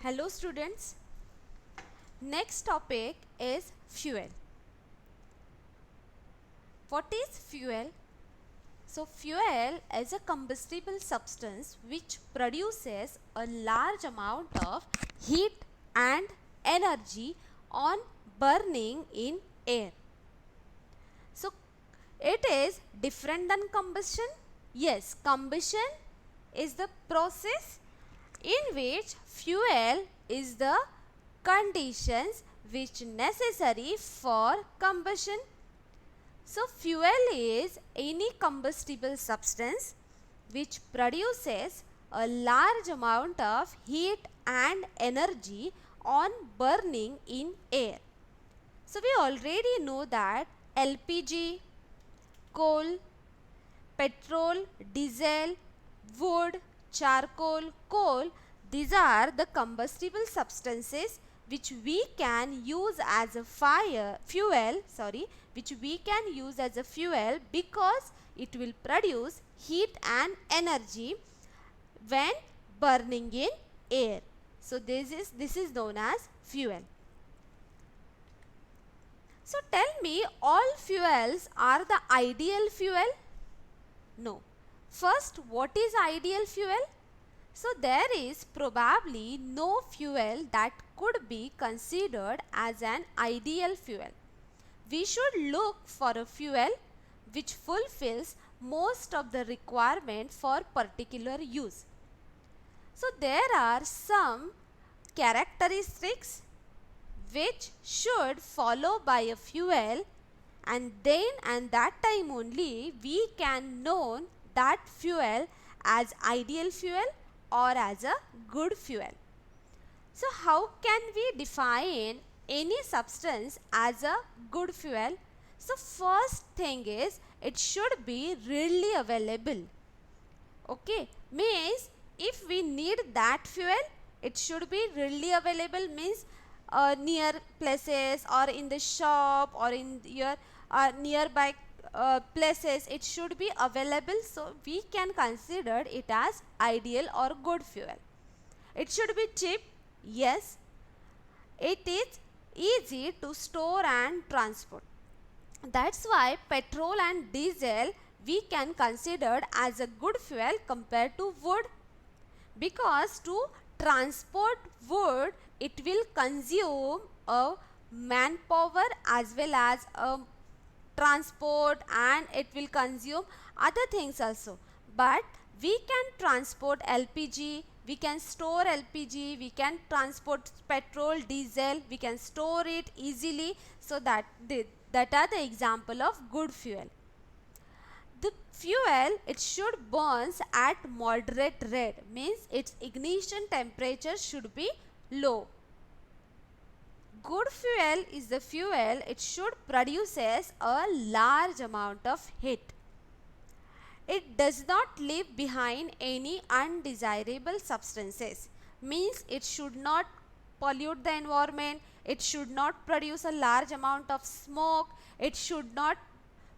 Hello students, next topic is fuel. What is fuel? So fuel is a combustible substance which produces a large amount of heat and energy on burning in air. So it is different than combustion. Yes, combustion is the process in which fuel is the conditions which necessary for combustion. So fuel is any combustible substance which produces a large amount of heat and energy on burning in air. So we already know that LPG, coal, petrol, diesel, wood, charcoal, coal, these are the combustible substances which we can use as a which we can use as a fuel because it will produce heat and energy when burning in air. So this is known as fuel. So tell me, all fuels are the ideal fuel? No. First, what is ideal fuel? So there is probably no fuel that could be considered as an ideal fuel. We should look for a fuel which fulfills most of the requirement for particular use. So there are some characteristics which should follow by a fuel, and then and that time only we can know that fuel as ideal fuel or as a good fuel. So how can we define any substance as a good fuel? So first thing is, it should be readily available. Okay, means if we need that fuel, it should be readily available, means near places or in the shop or in your nearby places it should be available, so we can consider it as ideal or good fuel. It should be cheap. Yes, it is easy to store and transport. That's why petrol and diesel we can consider as a good fuel compared to wood, because to transport wood it will consume a manpower as well as a transport, and it will consume other things also. But we can transport LPG, we can store LPG, we can transport petrol, diesel, we can store it easily. So that are the example of good fuel. The fuel, it should burns at moderate rate, means its ignition temperature should be low. Good fuel is the fuel, it should produces a large amount of heat. It does not leave behind any undesirable substances, means it should not pollute the environment, it should not produce a large amount of smoke, it should not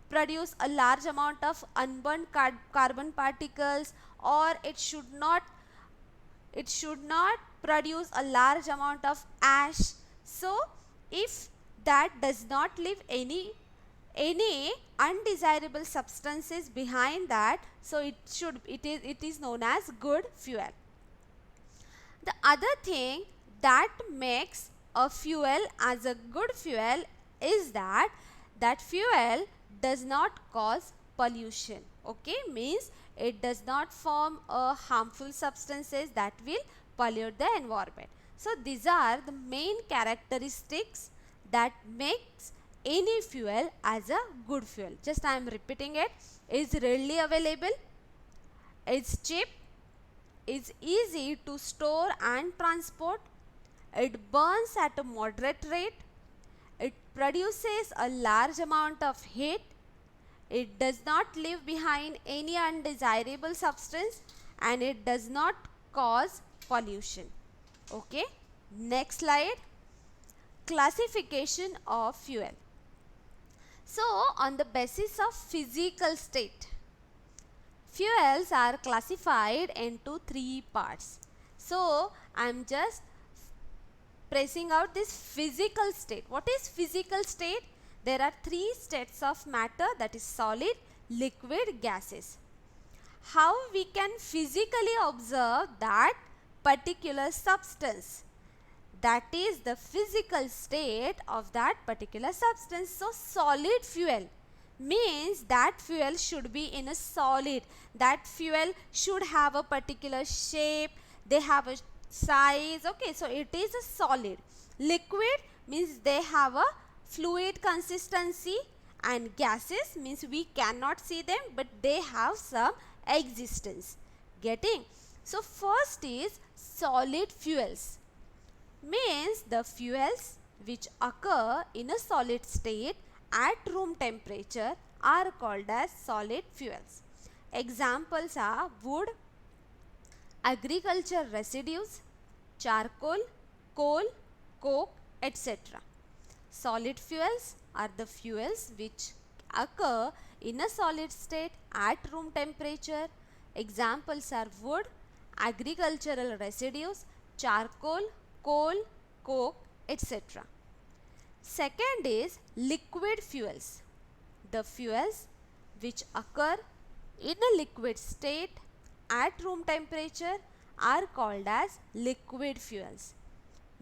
produce a large amount of unburned carbon particles, or it should not produce a large amount of ash. So if that does not leave any undesirable substances behind that, so it is known as good fuel. The other thing that makes a fuel as a good fuel is that fuel does not cause pollution. Okay, means it does not form harmful substances that will pollute the environment. So these are the main characteristics that makes any fuel as a good fuel. Just I am repeating it. Is readily available, is cheap, is easy to store and transport, it burns at a moderate rate, it produces a large amount of heat, it does not leave behind any undesirable substance, and it does not cause pollution. Okay, next slide. Classification of fuel. So on the basis of physical state, fuels are classified into three parts. So I am just tracing out this physical state. What is physical state? There are three states of matter, that is solid, liquid, gases. How we can physically observe that particular substance? That is the physical state of that particular substance. So solid fuel means that fuel should be in a solid. That fuel should have a particular shape, they have a size. Okay, so it is a solid. Liquid means they have a fluid consistency, and gases means we cannot see them but they have some existence. Getting? So first is solid fuels, means the fuels which occur in a solid state at room temperature are called as solid fuels. Examples are wood, agriculture residues, charcoal, coal, coke, etc. Solid fuels are the fuels which occur in a solid state at room temperature. Examples are wood, agricultural residues, charcoal, coal, coke, etc. Second is liquid fuels. The fuels which occur in a liquid state at room temperature are called as liquid fuels.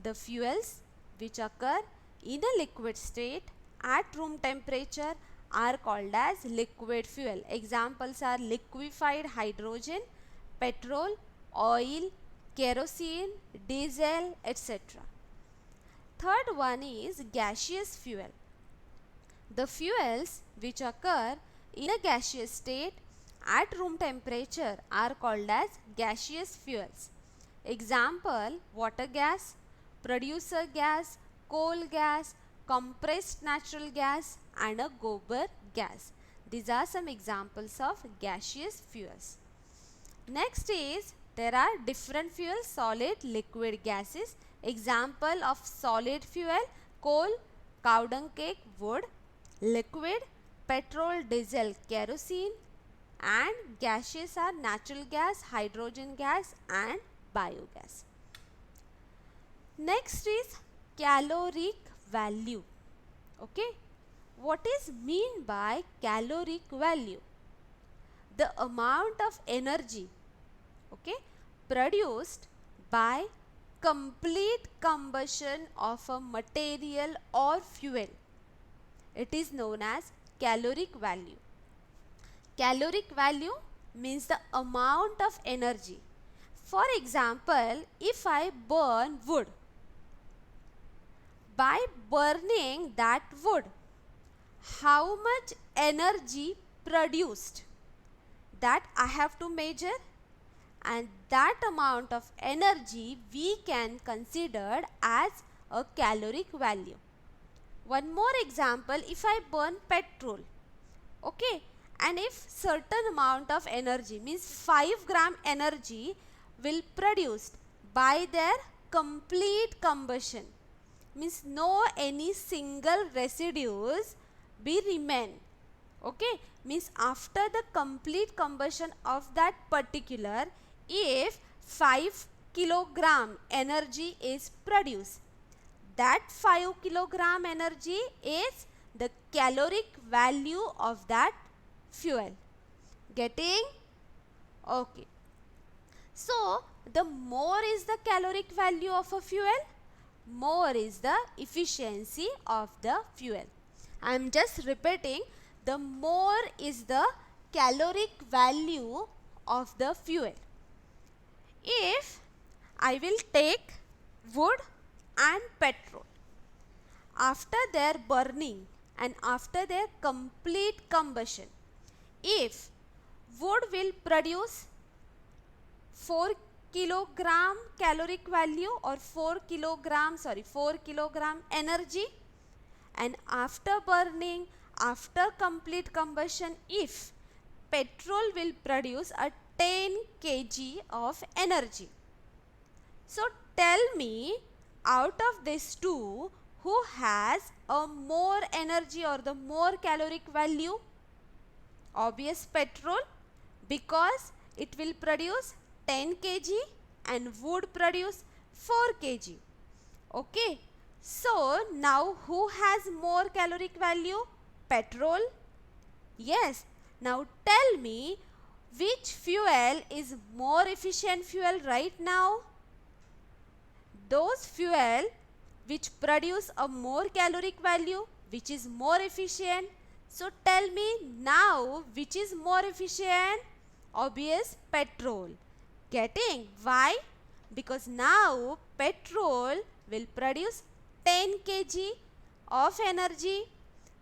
The fuels which occur in a liquid state at room temperature are called as liquid fuel. Examples are liquefied hydrogen, petrol, oil, kerosene, diesel, etc. Third one is gaseous fuel. The fuels which occur in a gaseous state at room temperature are called as gaseous fuels. Example, water gas, producer gas, coal gas, compressed natural gas and a gobar gas. These are some examples of gaseous fuels. Next is there are different fuels, solid, liquid, gases. Example of solid fuel, coal, cow dung cake, wood. Liquid, petrol, diesel, kerosene. And gases are natural gas, hydrogen gas and biogas. Next is caloric value. Okay, what is mean by caloric value? The amount of energy, okay, produced by complete combustion of a material or fuel. It is known as caloric value. Caloric value means the amount of energy. For example, if I burn wood, by burning that wood, how much energy produced, that I have to measure, and that amount of energy we can consider as a caloric value. One more example, if I burn petrol, okay, and if certain amount of energy means 5 gram energy will produced by their complete combustion, means no any single residues be remain, okay, means after the complete combustion of that particular, if 5 kilogram energy is produced, that 5 kilogram energy is the caloric value of that fuel. Getting? Okay. So, the more is the caloric value of a fuel, more is the efficiency of the fuel. I am just repeating, the more is the caloric value of the fuel. If I will take wood and petrol, after their burning and after their complete combustion, if wood will produce 4 kilogram caloric value or 4 kilogram energy, and after burning, after complete combustion, if petrol will produce a 10 kg of energy. So tell me, out of these two, who has a more energy or the more caloric value? Obvious petrol, because it will produce 10 kg and wood produce 4 kg. Okay, so now who has more caloric value? Petrol. Yes. Now tell me, which fuel is more efficient fuel right now? Those fuel which produce a more caloric value, which is more efficient. So tell me now, which is more efficient? Obvious, petrol. Getting? Why? Because now petrol will produce 10 kg of energy.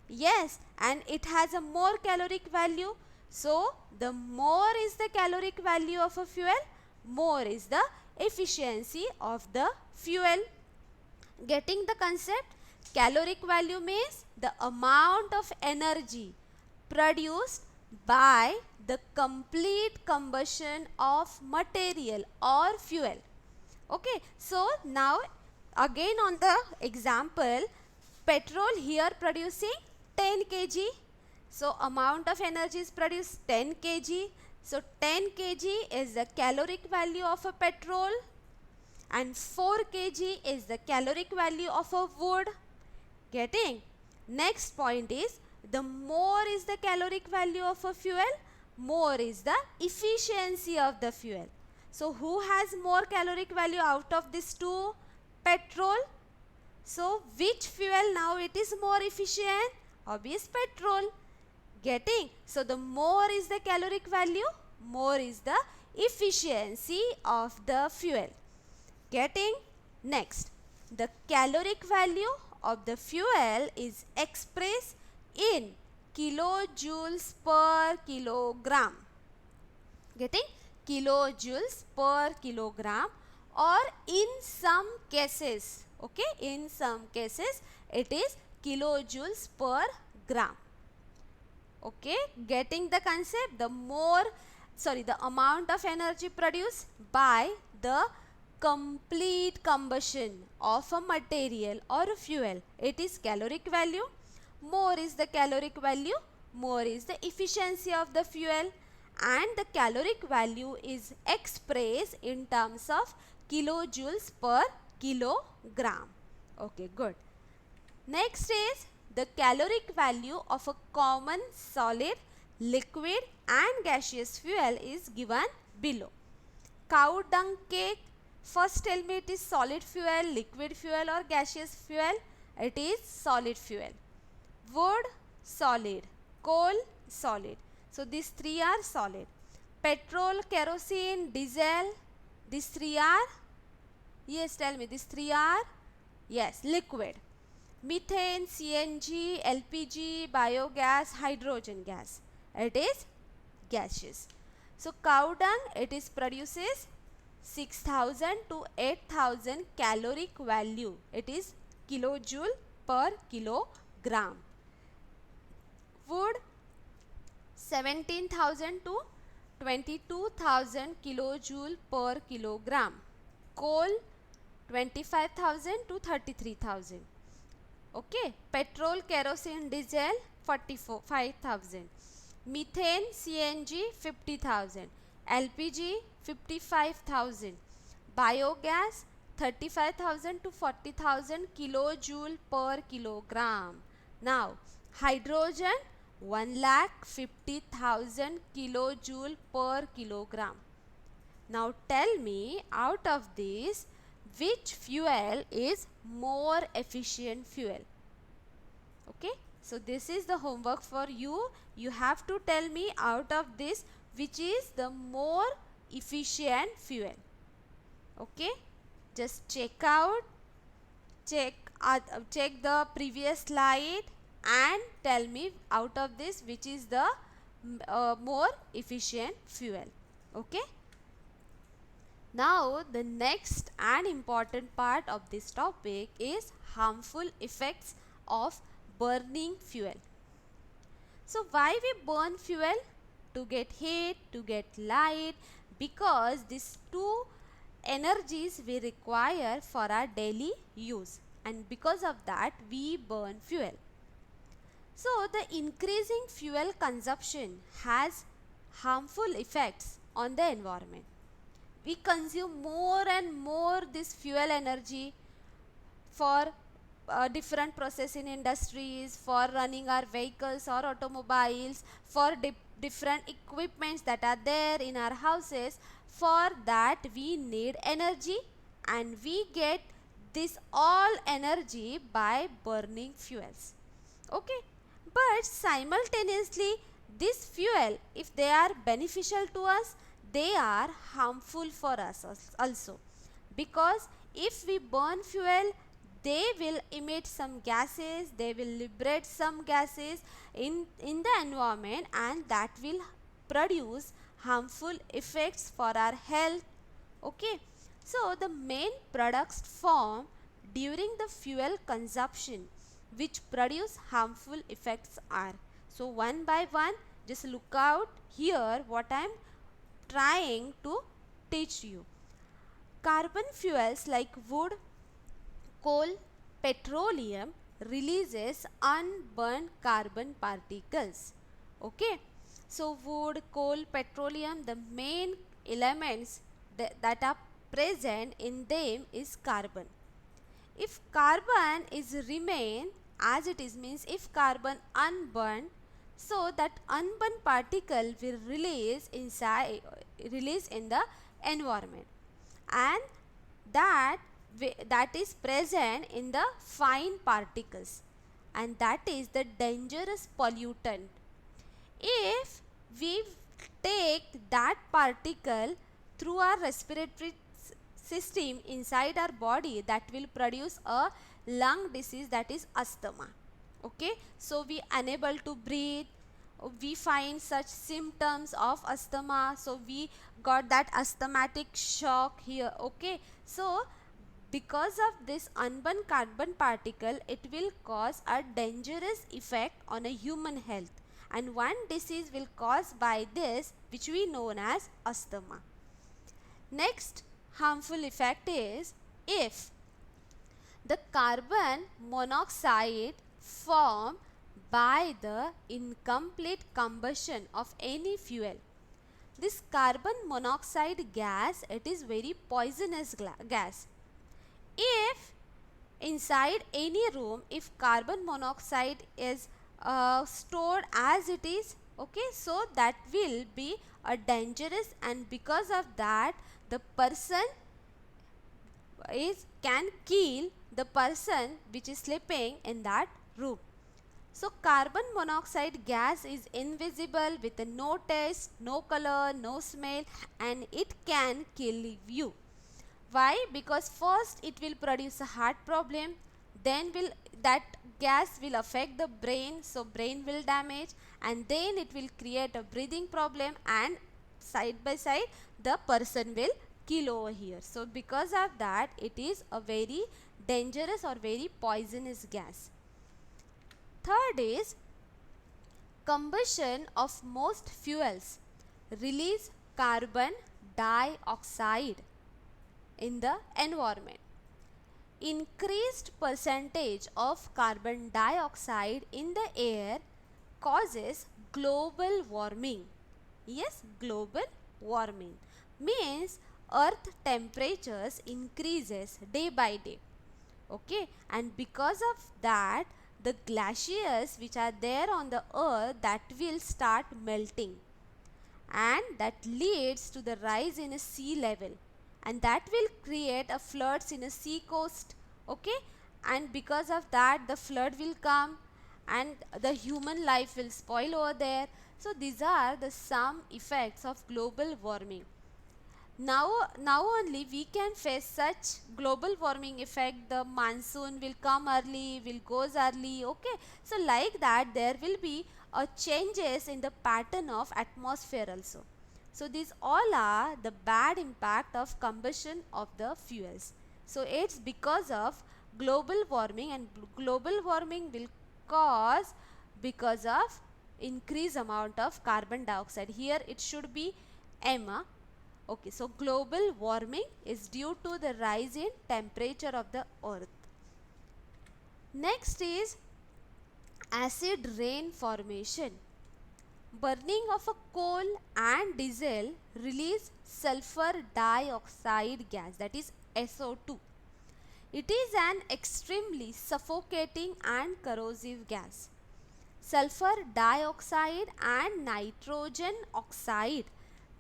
Yes, and it has a more caloric value. So the more is the caloric value of a fuel, more is the efficiency of the fuel. Getting the concept? Caloric value means the amount of energy produced by the complete combustion of material or fuel. Okay, so now again on the example, petrol here producing 10 kg. So amount of energy is produced 10 kg. So 10 kg is the caloric value of a petrol, and 4 kg is the caloric value of a wood. Getting? Next point is, the more is the caloric value of a fuel, more is the efficiency of the fuel. So who has more caloric value out of these two? Petrol. So which fuel now it is more efficient? Obvious, petrol. Getting? So the more is the caloric value, more is the efficiency of the fuel. Getting? Next, the caloric value of the fuel is expressed in kilojoules per kilogram. Getting? Kilojoules per kilogram, or in some cases, okay, in some cases it is kilojoules per gram. Okay, getting the concept? The amount of energy produced by the complete combustion of a material or a fuel, it is caloric value. More is the caloric value, more is the efficiency of the fuel, and the caloric value is expressed in terms of kilojoules per kilogram. Okay, good. Next is the caloric value of a common solid, liquid and gaseous fuel is given below. Cow dung cake, first tell me, it is solid fuel, liquid fuel or gaseous fuel? It is solid fuel. Wood, solid. Coal, solid. So these three are solid. Petrol, kerosene, diesel, these three are, yes, tell me, these three are, yes, liquid. Methane, CNG, LPG, biogas, hydrogen gas, it is gaseous. So cow dung, it is produces 6000 to 8000 caloric value, it is kilojoule per kilogram. Wood, 17,000 to 22,000 kilojoule per kilogram. Coal, 25,000 to 33,000. Okay, petrol, kerosene, diesel, 45,000. Methane, CNG, 50,000. LPG, 55,000. Biogas, 35,000 to 40,000 kilojoule per kilogram. Now, hydrogen, 1,50,000 kilojoule per kilogram. Now tell me, out of this, which fuel is more efficient fuel? Okay, so this is the homework for you. You have to tell me out of this which is the more efficient fuel. Okay, just check the previous slide and tell me out of this which is the more efficient fuel. Okay. Now the next and important part of this topic is harmful effects of burning fuel. So why we burn fuel? To get heat, to get light, because these two energies we require for our daily use, and because of that we burn fuel. So the increasing fuel consumption has harmful effects on the environment. We consume more and more this fuel energy for different process in industries, for running our vehicles or automobiles, for different equipments that are there in our houses. For that we need energy, and we get this all energy by burning fuels. Okay, but simultaneously this fuel, if they are beneficial to us, they are harmful for us also, because if we burn fuel, they will emit some gases, they will liberate some gases in the environment, and that will produce harmful effects for our health. Okay, so the main products formed during the fuel consumption which produce harmful effects are, so one by one just look out here what I am trying to teach you. Carbon fuels like wood, coal, petroleum releases unburned carbon particles. Okay, so wood, coal, petroleum, the main elements that are present in them is carbon. If carbon is remain as it is, means if carbon unburned, so that unburned particle will release in the environment, and that that is present in the fine particles, and that is the dangerous pollutant. If we take that particle through our respiratory system inside our body, that will produce a lung disease, that is asthma. Okay, so we unable to breathe, we find such symptoms of asthma, so we got that asthmatic shock here. Okay, so because of this unburned carbon particle, it will cause a dangerous effect on a human health, and one disease will cause by this, which we known as asthma. Next harmful effect is, if the carbon monoxide formed by the incomplete combustion of any fuel. This carbon monoxide gas, it is very poisonous gas. If inside any room, if carbon monoxide is stored as it is, okay, so that will be a dangerous, and because of that the person can kill the person which is sleeping in that room. So carbon monoxide gas is invisible with no taste, no color, no smell, and it can kill you. Why? Because first it will produce a heart problem, then that gas will affect the brain, so brain will damage, and then it will create a breathing problem, and side by side the person will kill over here. So because of that, it is a very dangerous or very poisonous gas. Third is, combustion of most fuels release carbon dioxide in the environment. Increased percentage of carbon dioxide in the air causes global warming. Yes, global warming means earth temperatures increases day by day. Okay, and because of that, the glaciers which are there on the earth, that will start melting, and that leads to the rise in a sea level, and that will create a floods in a sea coast. Okay, and because of that the flood will come, and the human life will spoil over there. So these are the some effects of global warming. Now only we can face such global warming effect. The monsoon will come early, will goes early. Okay, so like that there will be a changes in the pattern of atmosphere also. So these all are the bad impact of combustion of the fuels. So it's because of global warming, and global warming will cause because of increased amount of carbon dioxide. Here it should be Emma. Okay, so global warming is due to the rise in temperature of the earth. Next is acid rain formation. Burning of a coal and diesel release sulfur dioxide gas, that is SO2. It is an extremely suffocating and corrosive gas. Sulfur dioxide and nitrogen oxide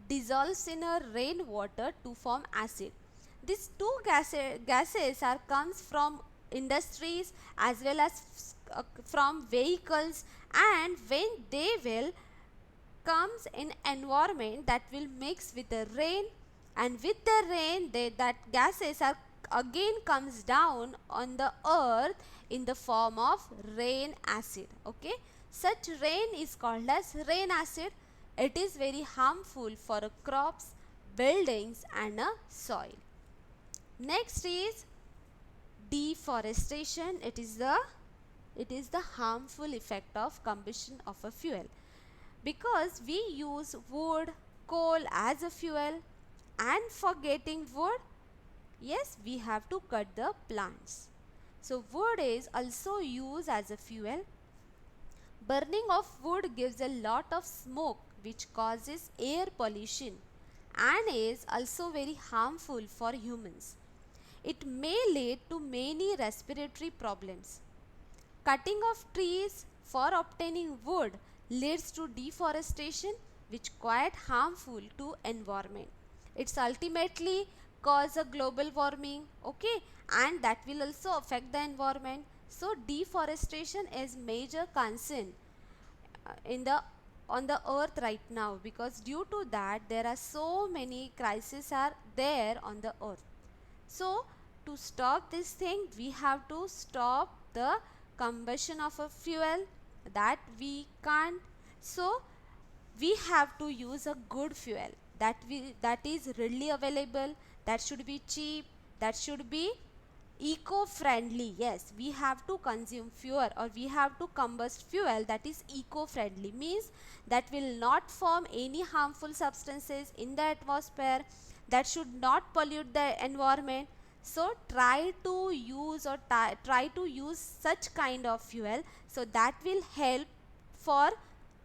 dissolves in a rainwater to form acid. These two gases are comes from industries as well as from vehicles, and when they will comes in environment that will mix with the rain, and with the rain that gases are again comes down on the earth in the form of rain acid. Okay, such rain is called as rain acid. It is very harmful for crops, buildings and a soil. Next is deforestation. It is the harmful effect of combustion of a fuel. Because we use wood, coal as a fuel, and for getting wood, yes, we have to cut the plants. So wood is also used as a fuel. Burning of wood gives a lot of smoke which causes air pollution and is also very harmful for humans. It may lead to many respiratory problems. Cutting of trees for obtaining wood leads to deforestation, which quite harmful to environment. It's ultimately cause a global warming, okay, and that will also affect the environment. So deforestation is major concern in the on the earth right now, because due to that there are so many crises are there on the earth. So to stop this thing, we have to stop the combustion of a fuel that we can't. So we have to use a good fuel that is readily available, that should be cheap, that should be eco-friendly. Yes, we have to consume fuel, or we have to combust fuel that is eco-friendly, means that will not form any harmful substances in the atmosphere, that should not pollute the environment. So try to use or try to use such kind of fuel, so that will help for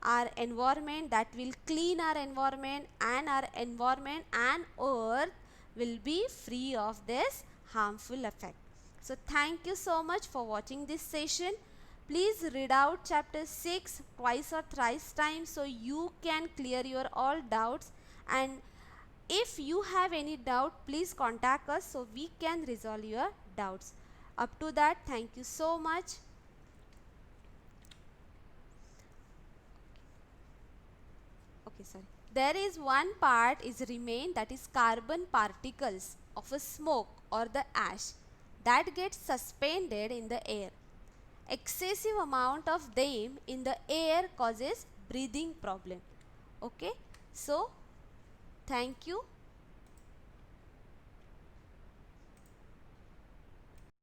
our environment, that will clean our environment, and our environment and earth will be free of this harmful effect. So thank you so much for watching this session. Please read out chapter 6 twice or thrice times so you can clear your all doubts, and if you have any doubt, please contact us so we can resolve your doubts. Up to that, thank you so much. Okay, sorry. There is one part is remain, that is carbon particles of a smoke or the ash that gets suspended in the air. Excessive amount of them in the air causes breathing problem. Okay, so thank you.